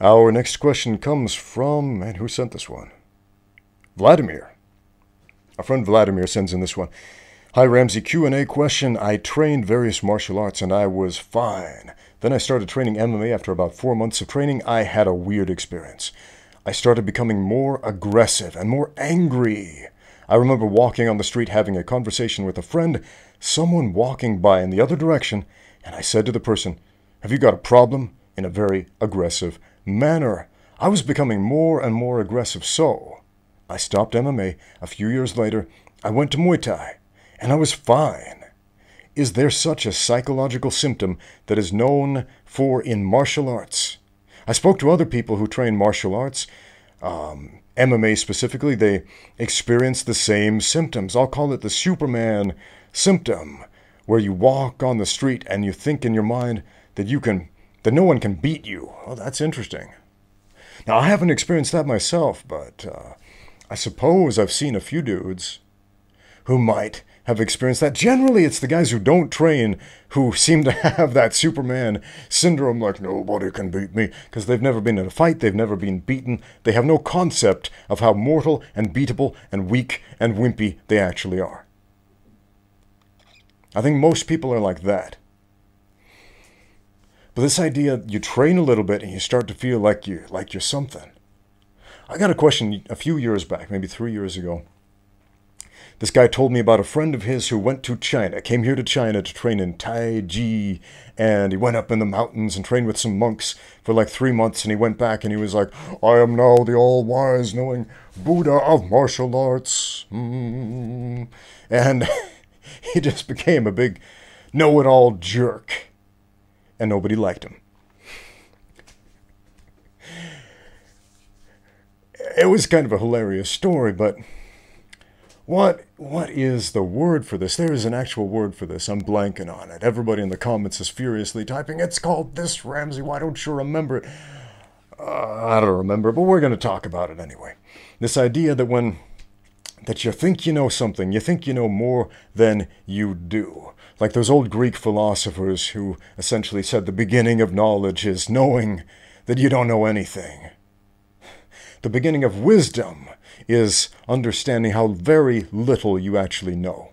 Our next question comes from, man, who sent this one? Vladimir. Our friend Vladimir sends in this one. Hi, Ramsey. Q&A question. I trained various martial arts and I was fine. Then I started training MMA. After about 4 months of training, I had a weird experience. I started becoming more aggressive and more angry. I remember walking on the street having a conversation with a friend, someone walking by in the other direction, and I said to the person, "Have you got a problem?" in a very aggressive manner. I was becoming more and more aggressive, so I stopped MMA. A few years later, I went to Muay Thai, and I was fine. Is there such a psychological symptom that is known for in martial arts? I spoke to other people who train martial arts, MMA specifically. They experience the same symptoms. I'll call it the Superman symptom, where you walk on the street and you think in your mind that no one can beat you. Oh, that's interesting. Now, I haven't experienced that myself, but I suppose I've seen a few dudes who might have experienced that. Generally, it's the guys who don't train who seem to have that Superman syndrome, like nobody can beat me, because they've never been in a fight, they've never been beaten, they have no concept of how mortal and beatable and weak and wimpy they actually are. I think most people are like that. But this idea, you train a little bit and you start to feel like you're something. I got a question a few years back, maybe 3 years ago. This guy told me about a friend of his who went to China, came here to China to train in Tai Chi, and he went up in the mountains and trained with some monks for like 3 months, and he went back and he was like, "I am now the all-wise, knowing Buddha of martial arts." And he just became a big know-it-all jerk, and nobody liked him. It was kind of a hilarious story, but what is the word for this? There is an actual word for this. I'm blanking on it. Everybody in the comments is furiously typing, "It's called this, Ramsey. Why don't you remember it?" I don't remember, but we're going to talk about it anyway. This idea that you think you know something, you think you know more than you do. Like those old Greek philosophers who essentially said the beginning of knowledge is knowing that you don't know anything. The beginning of wisdom is understanding how very little you actually know.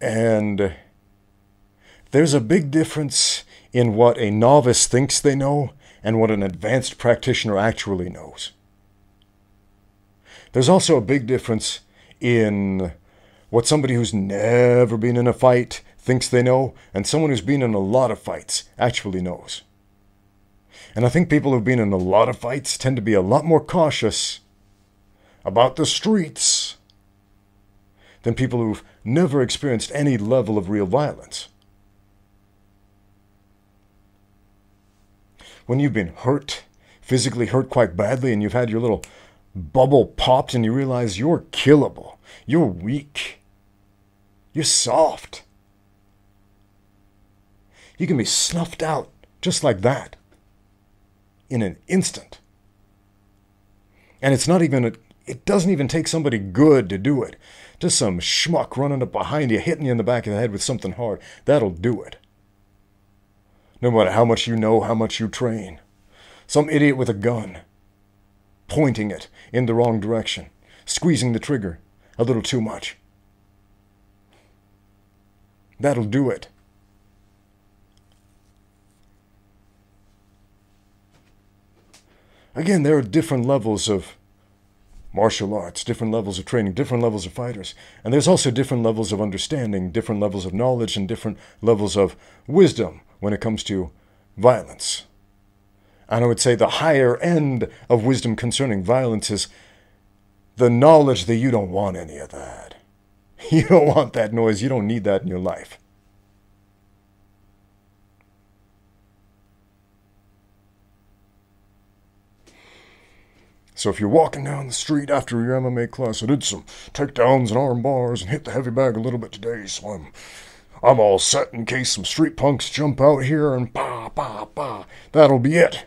And there's a big difference in what a novice thinks they know and what an advanced practitioner actually knows. There's also a big difference in what somebody who's never been in a fight thinks they know and someone who's been in a lot of fights actually knows. And I think people who've been in a lot of fights tend to be a lot more cautious about the streets than people who've never experienced any level of real violence. When you've been hurt, physically hurt quite badly, and you've had your little bubble popped and you realize you're killable, you're weak, you're soft. You can be snuffed out just like that in an instant. And it doesn't even take somebody good to do it. Just some schmuck running up behind you, hitting you in the back of the head with something hard. That'll do it. No matter how much you know, how much you train. Some idiot with a gun, pointing it in the wrong direction, squeezing the trigger a little too much. That'll do it. Again, there are different levels of martial arts, different levels of training, different levels of fighters. And there's also different levels of understanding, different levels of knowledge, and different levels of wisdom when it comes to violence. And I would say the higher end of wisdom concerning violence is the knowledge that you don't want any of that. You don't want that noise. You don't need that in your life. So if you're walking down the street after your MMA class, I did some takedowns and arm bars and hit the heavy bag a little bit today, so I'm all set in case some street punks jump out here and that'll be it.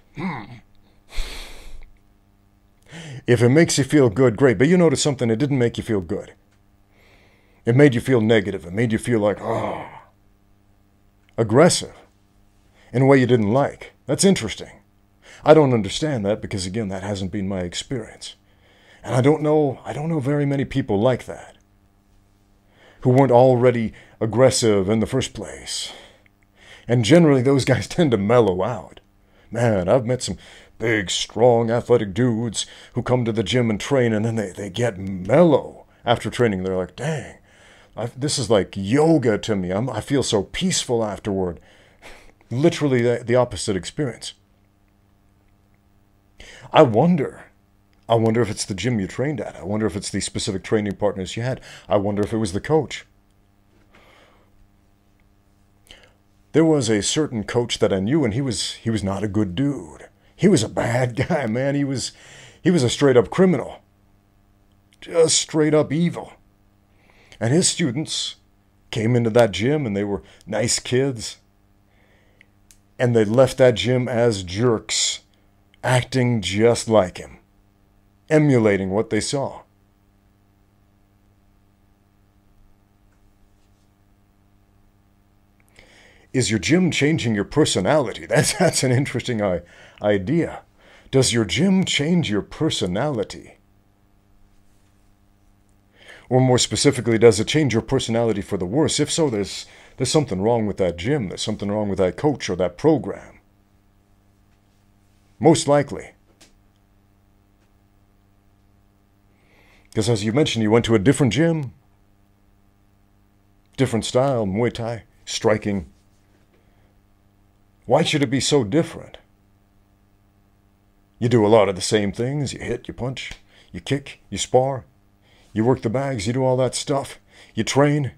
If it makes you feel good, great. But you notice something, it didn't make you feel good. It made you feel negative. It made you feel like, aggressive in a way you didn't like. That's interesting. I don't understand that because, again, that hasn't been my experience. And I don't know very many people like that, who weren't already aggressive in the first place. And generally, those guys tend to mellow out. Man, I've met some big, strong, athletic dudes who come to the gym and train, and then they get mellow after training. They're like, dang, this is like yoga to me. I feel so peaceful afterward. Literally the opposite experience. I wonder if it's the gym you trained at. I wonder if it's the specific training partners you had. I wonder if it was the coach. There was a certain coach that I knew, and he was not a good dude. He was a bad guy, man. He was a straight up criminal. Just straight up evil. And his students came into that gym, and they were nice kids. And they left that gym as jerks, acting just like him, emulating what they saw. Is your gym changing your personality? That's an interesting idea. Does your gym change your personality? Or more specifically, does it change your personality for the worse? If so, there's something wrong with that gym. There's something wrong with that coach or that program. Most likely. Because as you mentioned, you went to a different gym. Different style, Muay Thai, striking. Why should it be so different? You do a lot of the same things. You hit, you punch, you kick, you spar. You work the bags, you do all that stuff. You train.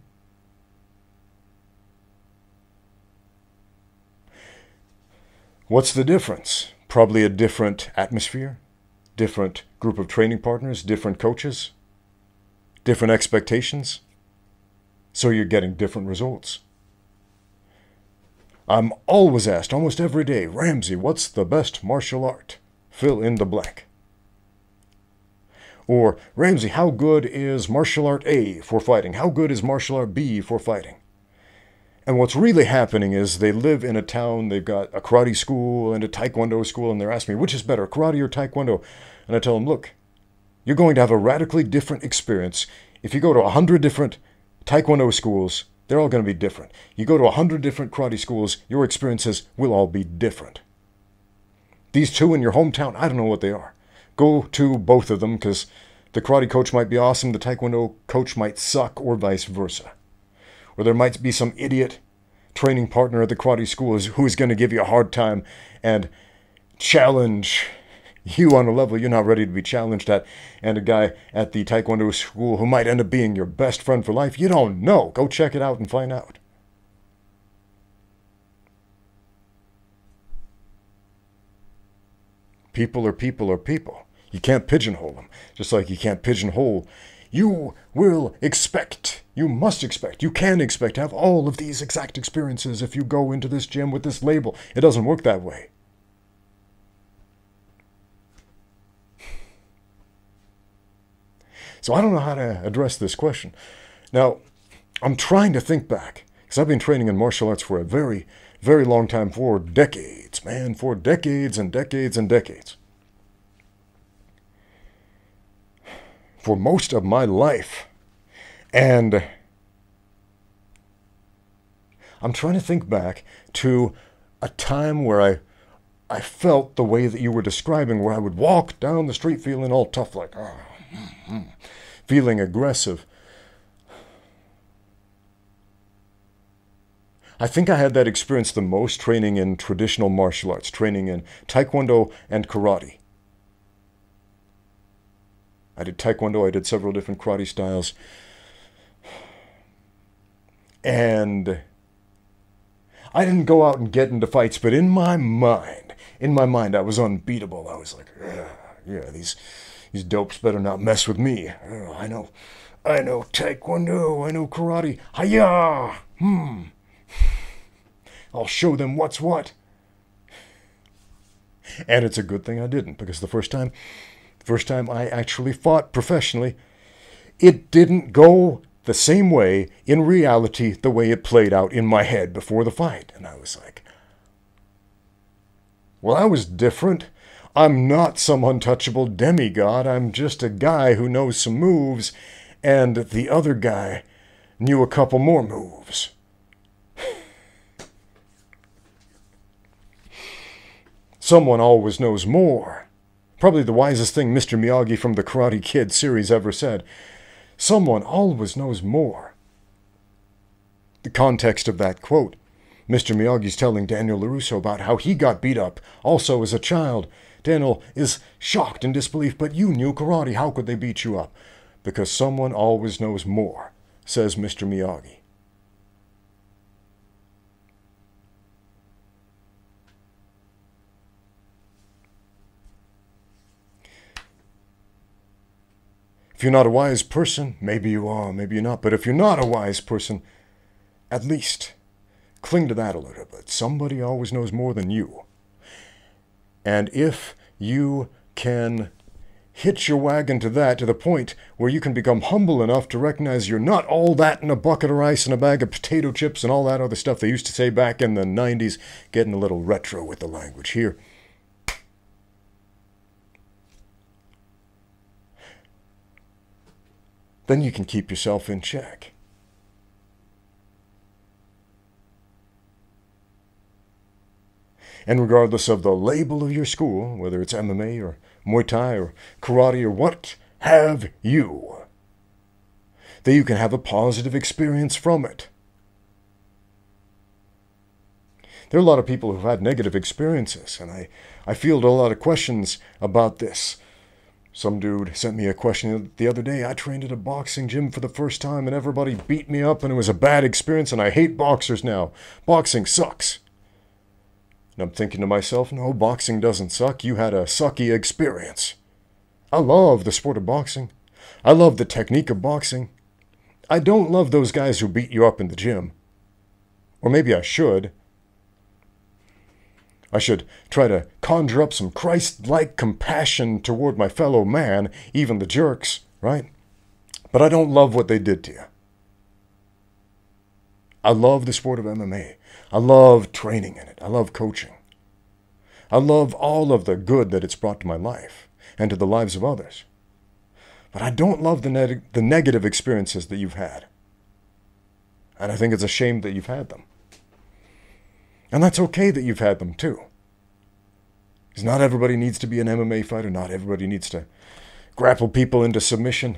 What's the difference? Probably a different atmosphere, different group of training partners, different coaches, different expectations. So you're getting different results. I'm always asked, almost every day, Ramsey, what's the best martial art? Fill in the blank. Or, Ramsey, how good is martial art A for fighting? How good is martial art B for fighting? And what's really happening is they live in a town, they've got a karate school and a taekwondo school, and they're asking me, which is better, karate or taekwondo? And I tell them, look, you're going to have a radically different experience. If you go to 100 different taekwondo schools, they're all going to be different. You go to 100 different karate schools, your experiences will all be different. These two in your hometown, I don't know what they are. Go to both of them, because the karate coach might be awesome, the taekwondo coach might suck, or vice versa. Or there might be some idiot training partner at the karate school who is going to give you a hard time and challenge you on a level you're not ready to be challenged at, and a guy at the taekwondo school who might end up being your best friend for life. You don't know. Go check it out and find out. People are people are people. You can't pigeonhole them. Just like you can't pigeonhole. You will expect, you must expect, you can expect to have all of these exact experiences if you go into this gym with this label. It doesn't work that way. So I don't know how to address this question. Now, I'm trying to think back, because I've been training in martial arts for a very, very long time, for decades, man, for decades and decades and decades. For most of my life. And I'm trying to think back to a time where I felt the way that you were describing, where I would walk down the street feeling all tough, like, feeling aggressive. I think I had that experience the most training in traditional martial arts, training in taekwondo and karate. I did taekwondo, I did several different karate styles. And I didn't go out and get into fights, but in my mind, I was unbeatable. I was like, yeah, these dopes better not mess with me. I know taekwondo, I know karate. Hiya! I'll show them what's what. And it's a good thing I didn't, because the first time I actually fought professionally, it didn't go the same way, in reality, the way it played out in my head before the fight. And I was like, well, I was different. I'm not some untouchable demigod. I'm just a guy who knows some moves, and the other guy knew a couple more moves. Someone always knows more. Probably the wisest thing Mr. Miyagi from the Karate Kid series ever said. Someone always knows more. The context of that quote. Mr. Miyagi's telling Daniel LaRusso about how he got beat up, also as a child. Daniel is shocked in disbelief, but you knew karate, how could they beat you up? Because someone always knows more, says Mr. Miyagi. If you're not a wise person, maybe you are, maybe you're not, but if you're not a wise person, at least cling to that a little bit. Somebody always knows more than you. And if you can hitch your wagon to that, to the point where you can become humble enough to recognize you're not all that in a bucket of rice and a bag of potato chips and all that other stuff they used to say back in the 90s, getting a little retro with the language here. Then you can keep yourself in check. And regardless of the label of your school, whether it's MMA or Muay Thai or karate or what have you, that you can have a positive experience from it. There are a lot of people who've had negative experiences, and I field a lot of questions about this. Some dude sent me a question the other day. I trained at a boxing gym for the first time, and everybody beat me up, and it was a bad experience, and I hate boxers now. Boxing sucks. And I'm thinking to myself, no, boxing doesn't suck. You had a sucky experience. I love the sport of boxing. I love the technique of boxing. I don't love those guys who beat you up in the gym. Or maybe I should. I should try to conjure up some Christ-like compassion toward my fellow man, even the jerks, right? But I don't love what they did to you. I love the sport of MMA. I love training in it. I love coaching. I love all of the good that it's brought to my life and to the lives of others. But I don't love the negative experiences that you've had. And I think it's a shame that you've had them. And that's okay that you've had them too. Because not everybody needs to be an MMA fighter. Not everybody needs to grapple people into submission.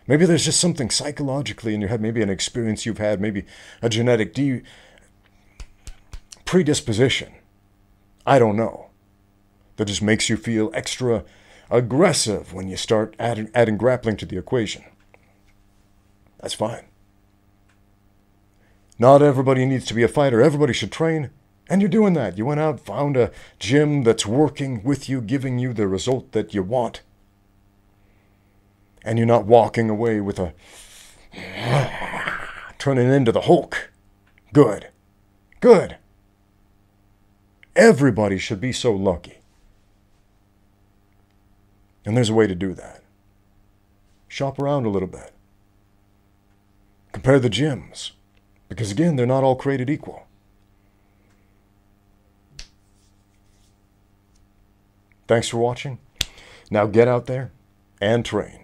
Maybe there's just something psychologically in your head. Maybe an experience you've had. Maybe a genetic predisposition. I don't know. That just makes you feel extra aggressive when you start adding grappling to the equation. That's fine. Not everybody needs to be a fighter. Everybody should train. And you're doing that. You went out, found a gym that's working with you, giving you the result that you want. And you're not walking away with a turning into the Hulk. Good. Good. Everybody should be so lucky. And there's a way to do that. Shop around a little bit. Compare the gyms. Because again, they're not all created equal. Thanks for watching. Now get out there and train.